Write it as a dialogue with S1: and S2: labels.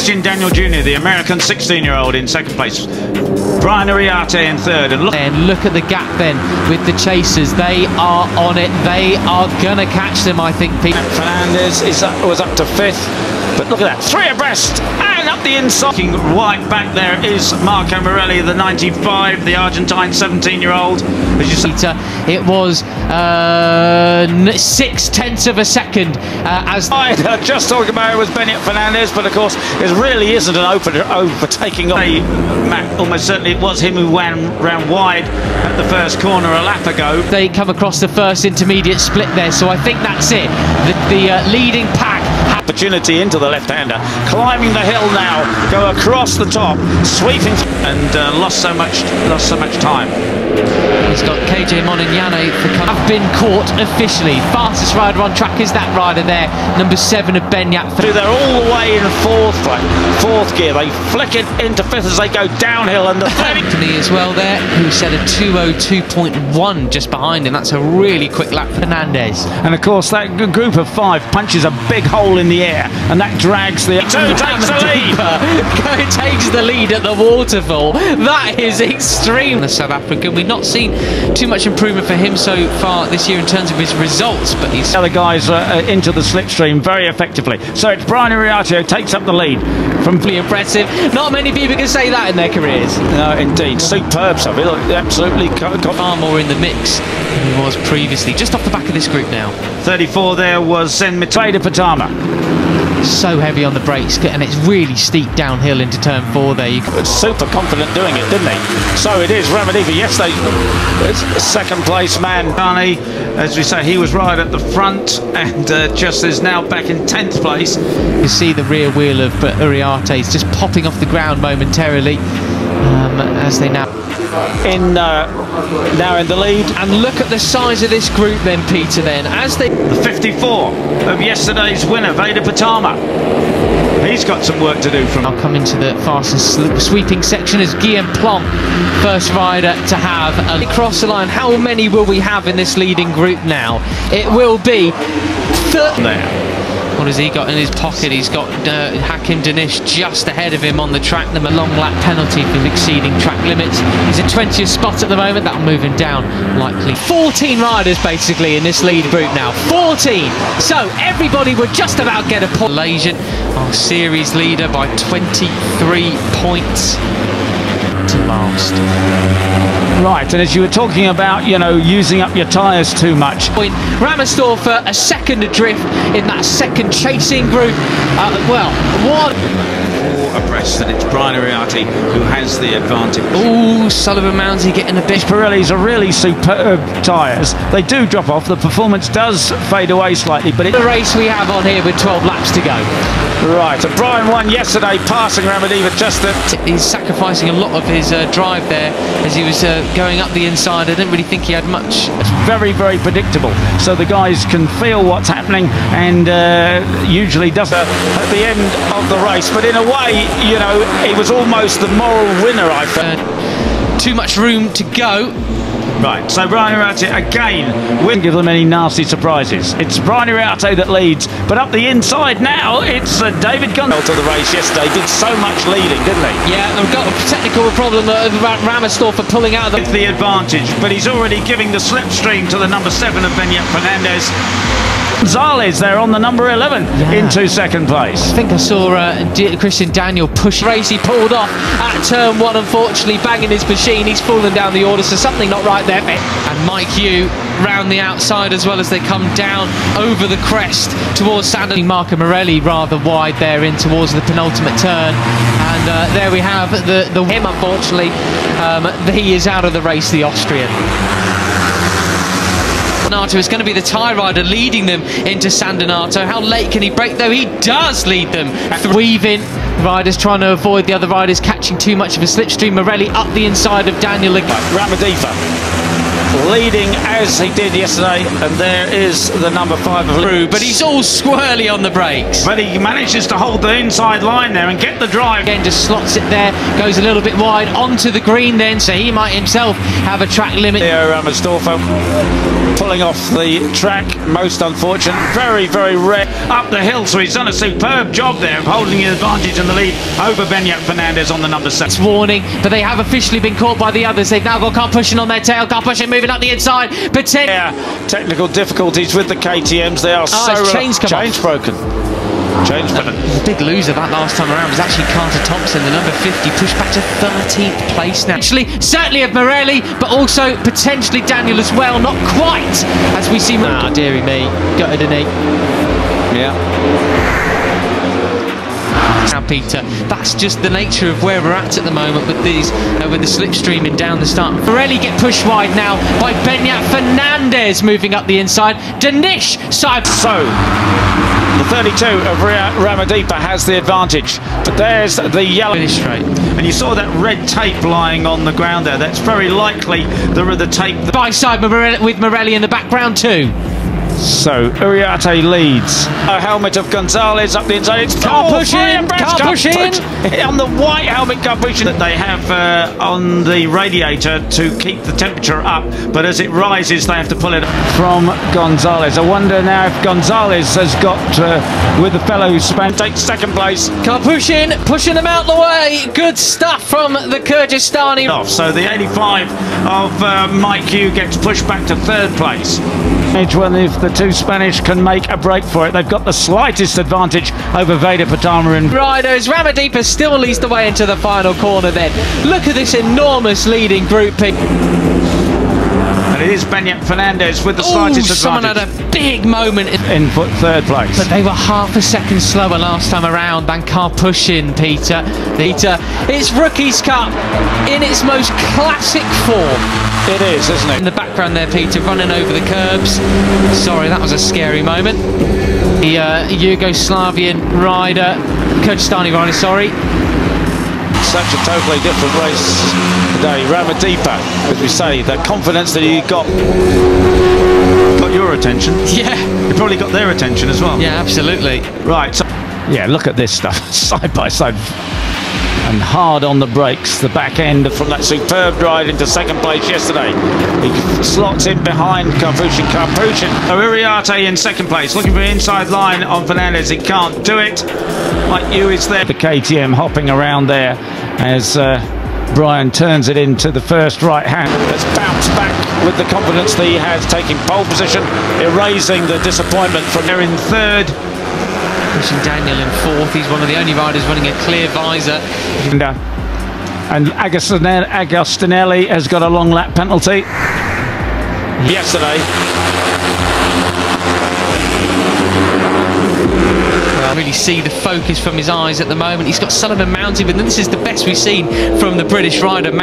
S1: Christian Daniel Jr., the American 16-year-old, in second place. Brian Ariarte in third. And
S2: look at the gap then with the chasers. They are on it. They are going to catch them, I think.
S1: Fernandez was up to fifth. But look at that, 3 abreast and up the inside. Looking right back there is Marco Morelli, the 95, the Argentine 17-year-old. As you said,
S2: it was 0.6 of a second. As
S1: just talking about it was Beñat Fernandez, but of course it really isn't an overtaking. Almost certainly it was him who ran wide at the first corner a lap ago.
S2: They come across the first intermediate split there, so I think that's it. The leading pack.
S1: Opportunity into the left-hander, climbing the hill now, go across the top, sweeping, and lost so much time.
S2: He's got KJ Monignane have been caught officially. Fastest rider on track is that rider there, number 7 of Beñat.
S1: They're all the way in fourth gear. They flick it into fifth as they go downhill, and the
S2: Anthony as well there, who set a 2:02.1 just behind him. That's a really quick lap. Fernandez,
S1: and of course that group of 5 punches a big hole in the air, and that drags the. Takes the lead.
S2: Takes the lead at the waterfall. That is extreme. The South African, we've not seen too much improvement for him so far this year in terms of his results, but he's
S1: the other guys into the slipstream very effectively. So it's Brian Ariarte who takes up the lead. From
S2: impressive. Not many people can say that in their careers.
S1: No, indeed. Superb stuff. Absolutely got
S2: far more in the mix than he was previously. Just off the back of this group now.
S1: 34 there was Veda Pratama.
S2: So heavy on the brakes, and it's really steep downhill into turn 4 there.
S1: Super confident doing it, didn't he? So it is Ramadiva. Yesterday, second place man. Barney, as we say, he was right at the front, and just is now back in 10th place.
S2: You see the rear wheel of Uriarte is just popping off the ground momentarily as they now
S1: in the lead.
S2: And look at the size of this group then, Peter, then as they
S1: the 54 of yesterday's winner, Veda Pratama. He's got some work to do.
S2: I'll come into the fastest sweeping section as Guillaume Plomb, first rider to have across the line. How many will we have in this leading group now? It will be
S1: there.
S2: What has he got in his pocket? He's got Hakim Danish just ahead of him on the track. A long lap penalty for exceeding track limits. He's in 20th spot at the moment. That'll move him down likely. 14 riders basically in this lead group now. 14! So everybody would just about get a point. Malaysian, our series leader by 23 points to last.
S1: Right, and as you were talking about, you know, using up your tyres too much.
S2: Ramersdorfer a second adrift in that second chasing group. Well, one.
S1: Abreast, and it's Brian Ariarte who has the advantage.
S2: Oh, Sullivan Mounsey getting a bit.
S1: Pirellis are really superb tyres. They do drop off. The performance does fade away slightly, but
S2: the race we have on here with 12 laps to go.
S1: Right, and Brian won yesterday, passing Ramadiva just at.
S2: He's sacrificing a lot of his drive there as he was going up the inside. I didn't really think he had much.
S1: It's very, very predictable. So the guys can feel what's happening, and usually does at the end of the race. But in a way, you know, he was almost the moral winner, I felt.
S2: Too much room to go.
S1: Right, so Brian Ariarte again wouldn't give them any nasty surprises. It's Brian Ariarte that leads, but up the inside now it's David Gunn to the race yesterday. Did so much leading, didn't he?
S2: Yeah, they've got a technical problem about Ramersdorfer pulling out of
S1: the advantage, but he's already giving the slipstream to the number 7 of Beñat Fernandez. Gonzalez there on the number 11 into second place.
S2: I think I saw Christian Daniel push race. He pulled off at turn 1, unfortunately, banging his machine. He's fallen down the order, so something not right there. And Mike Hugh round the outside as well as they come down over the crest towards Sandon. Marco Morelli rather wide there in towards the penultimate turn. And there we have him, unfortunately. He is out of the race, the Austrian. Donato is going to be the tie rider leading them into San Donato. How late can he break though? He does lead them. Weaving riders trying to avoid the other riders catching too much of a slipstream. Morelli up the inside of Daniel.
S1: Ramadiva leading as he did yesterday, and there is the number 5 of
S2: Liu. But he's all squirrely on the brakes.
S1: But he manages to hold the inside line there and get the drive.
S2: Again, just slots it there, goes a little bit wide onto the green then, so he might himself have a track limit.
S1: Ramersdorfer pulling off the track, most unfortunate. Very, very rare up the hill, so he's done a superb job there of holding the advantage in the lead over Benyat Fernandez on the number 7.
S2: Warning, but they have officially been caught by the others. They've now got Car Pushing on their tail. Car Pushing moving up the inside.
S1: Technical difficulties with the KTMs. They are
S2: chains
S1: broken.
S2: The big loser that last time around was actually Carter Thompson, the number 50, pushed back to 13th place now. Actually, certainly of Morelli, but also potentially Daniel as well. Not quite, as we see. Ah, dearie me, gutted an eight.
S1: Yeah.
S2: Now, Peter, that's just the nature of where we're at the moment with these, with the slipstreaming down the start. Morelli get pushed wide now by Benyat Fernandez moving up the inside. Danish side.
S1: So, the 32 of Ramadipa has the advantage, but there's the yellow
S2: finish straight.
S1: And you saw that red tape lying on the ground there. That's very likely the tape.
S2: By side with Morelli in the background too.
S1: So Uriarte leads. A helmet of Gonzalez up the inside. It's
S2: Car Pushing
S1: on the white helmet. Car Pushing that they have on the radiator to keep the temperature up, but as it rises they have to pull it from Gonzalez. I wonder now if Gonzalez has got with the fellow who takes second place.
S2: Car Pushing, pushing them out the way. Good stuff from the Kyrgyzstani.
S1: So the 85 of Mike Hugh gets pushed back to 3rd place. When if the two Spanish can make a break for it, they've got the slightest advantage over Veda Pratama and
S2: riders. Ramadipa still leads the way into the final corner then. Look at this enormous leading group pick.
S1: And it is Benyat Fernandez with the slightest advantage.
S2: Someone had a big moment
S1: in 3rd place.
S2: But they were half a second slower last time around than Car Pushing, Peter. It's Rookies Cup in its most classic form.
S1: It is, isn't it?
S2: In the background there, Peter, running over the curbs. Sorry, that was a scary moment. The Yugoslavian rider, Kyrgyzstani rider, sorry.
S1: Such a totally different race today. Ramadipa, as we say, the confidence that he got your attention.
S2: Yeah.
S1: You probably got their attention as well.
S2: Yeah, absolutely.
S1: Right. So, yeah, look at this stuff, side by side. And hard on the brakes, the back end from that superb ride into 2nd place yesterday. He slots in behind Car Pushing. So Uriarte in 2nd place, looking for the inside line on Fernandez. He can't do it. Like you is there. The KTM hopping around there as Brian turns it into the first right hand. Let's bounce back with the confidence that he has, taking pole position, erasing the disappointment from there in 3rd.
S2: Pushing Daniel in 4th. He's one of the only riders running a clear visor.
S1: And Agostinelli has got a long lap penalty. Yesterday.
S2: Well, I really see the focus from his eyes at the moment. He's got Sullivan mounted, but this is the best we've seen from the British rider.